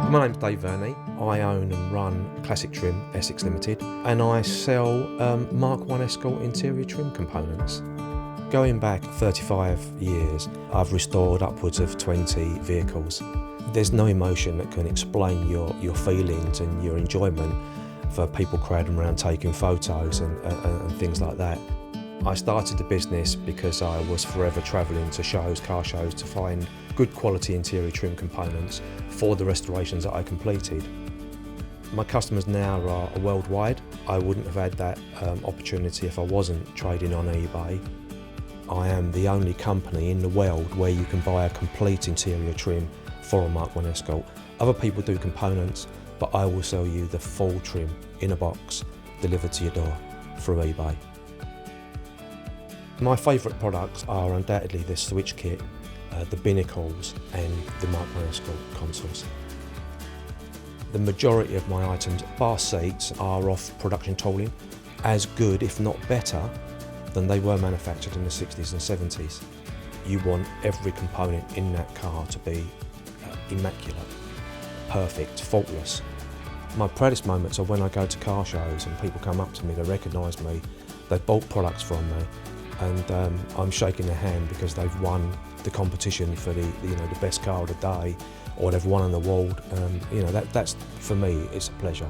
My name's Dave Verney. I own and run Classic Trim Essex Limited, and I sell Mark 1 Escort interior trim components. Going back 35 years, I've restored upwards of 20 vehicles. There's no emotion that can explain your feelings and your enjoyment for people crowding around taking photos and things like that. I started the business because I was forever travelling to shows, car shows, to find good quality interior trim components for the restorations that I completed. My customers now are worldwide. I wouldn't have had that opportunity if I wasn't trading on eBay. I am the only company in the world where you can buy a complete interior trim for a Mark 1 Escort. Other people do components, but I will sell you the full trim in a box delivered to your door through eBay. My favourite products are undoubtedly the switch kit, the binnacles and the Mark 1 Escort consoles. The majority of my items, bar seats, are off production tooling, as good if not better than they were manufactured in the 60s and 70s. You want every component in that car to be immaculate, perfect, faultless. My proudest moments are when I go to car shows and people come up to me, they recognise me, they've bought products from me, and I'm shaking their hand because they've won the competition for the best car of the day, or they've won an award. That's for me, it's a pleasure.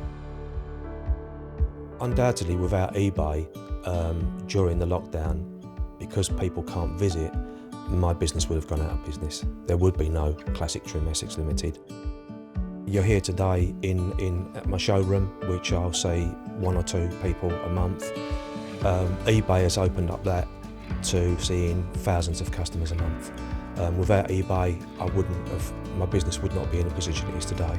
Undoubtedly, without eBay during the lockdown, because people can't visit, my business would have gone out of business. There would be no Classic Trim Essex Limited. You're here today at my showroom, which I'll see 1 or 2 people a month. eBay has opened up that to seeing thousands of customers a month. Without eBay, my business would not be in the position it is today.